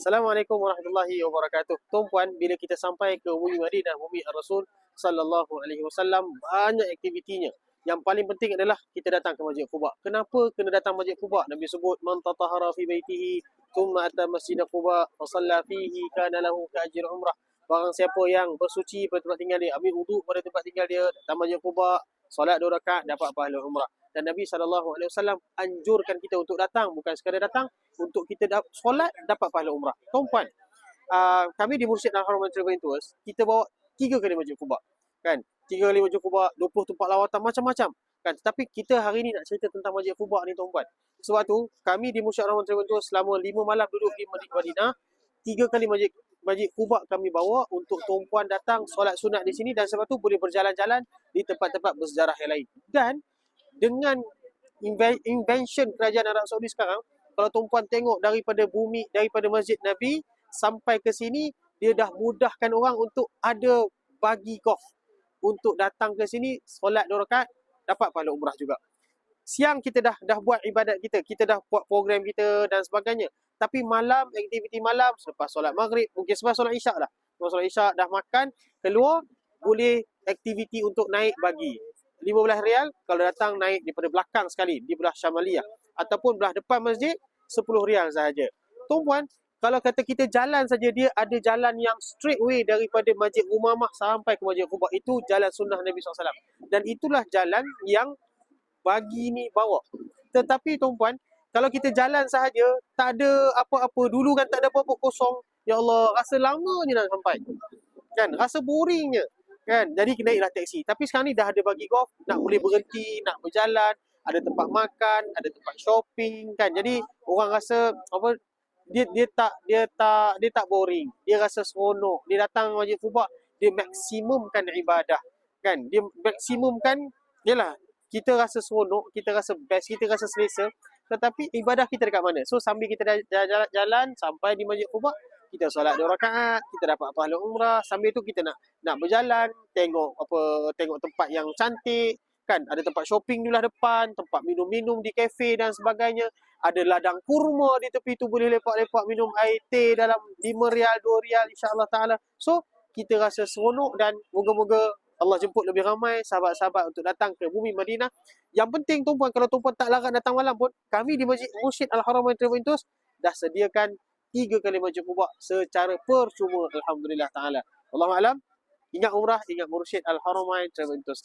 Assalamualaikum warahmatullahi wabarakatuh. Tuan-puan, bila kita sampai ke bumi Madinah, bumi Ar-Rasul sallallahu alaihi wasallam, banyak aktivitinya. Yang paling penting adalah kita datang ke Masjid Quba. Kenapa kena datang Masjid Quba? Nabi sebut man tatahara fi baitihi thumma ata Masjid Quba fa shalla fihi kana lahu ka ajri umrah. Barang siapa yang bersuci pada tempat tinggal dia, ambil wuduk pada tempat tinggal dia, datang Masjid Quba, solat 2 rakaat, dapat pahala umrah. Dan Nabi SAW anjurkan kita untuk datang, bukan sekadar datang, untuk kita solat dapat pahala umrah. Tuan-puan, kami di Mursyid Al-Haram Travel Tours, kita bawa 3 kali Masjid Quba. Kan? 3 kali Masjid Quba, 20 tempat lawatan macam-macam. Kan? Tetapi kita hari ni nak cerita tentang Masjid Quba ni, tuan-puan. Sebab tu, kami di Mursyid Al-Haram Travel Tours selama 5 malam duduk di Madinah, 3 kali Masjid Quba kami bawa untuk tuan-puan datang solat sunat di sini, dan sebab tu boleh berjalan-jalan di tempat-tempat bersejarah yang lain. Dan dengan invention kerajaan Arab Saudi sekarang, kalau tuan-puan tengok daripada Masjid Nabi sampai ke sini, dia dah mudahkan orang untuk ada bagi golf, untuk datang ke sini solat 2 rakaat dapat pahala umrah juga. Siang kita dah buat ibadat kita dah buat program kita dan sebagainya. Tapi malam, aktiviti malam, selepas solat maghrib, mungkin selepas solat isyak dah. Selepas solat isyak dah makan, keluar, boleh aktiviti untuk naik bagi. 15 rial kalau datang naik daripada belakang sekali, di belah Syamaliyah. Ataupun belah depan masjid, 10 rial sahaja. Tuan-puan, kalau kata kita jalan saja, dia ada jalan yang straight way daripada Masjid Umamah sampai ke Masjid Quba. Itu jalan sunnah Nabi SAW. Dan itulah jalan yang bagi ni bawa. Tetapi tuan-puan, kalau kita jalan sahaja, tak ada apa-apa. Dulu kan tak ada apa-apa, kosong. Ya Allah, rasa lamanya nak sampai. Kan, rasa boringnya. Kan, jadi naiklah teksi. Tapi sekarang ni dah ada bagi golf, nak boleh berhenti, nak berjalan, ada tempat makan, ada tempat shopping, kan. Jadi orang rasa apa, dia tak boring. Dia rasa seronok. Dia datang Masjid Quba, dia maksimumkan ibadah. Kan, dia maksimumkan, yalah, kita rasa seronok, kita rasa best, kita rasa selesa. Tetapi ibadah kita dekat mana? So sambil kita jalan sampai di Masjid Quba, kita solat 2 rakaat, kita dapat pahala umrah. Sambil tu kita nak berjalan, tengok tempat yang cantik, kan? Ada tempat shopping di belah depan, tempat minum-minum di kafe dan sebagainya. Ada ladang kurma di tepi tu, boleh lepak-lepak minum air teh dalam 5 rial, 2 rial, insya-Allah taala. So, kita rasa seronok, dan moga-moga Allah jemput lebih ramai sahabat-sahabat untuk datang ke bumi Madinah. Yang penting tuan-puan, kalau tuan-puan tak larat datang malam pun, kami di Mursyid Al-Haram Travel Tours dah sediakan 3 kali Masjid Quba secara percuma, alhamdulillah taala. Wallahu alam. Ingat umrah, ingat Mursyid Al-Haram Travel Tours.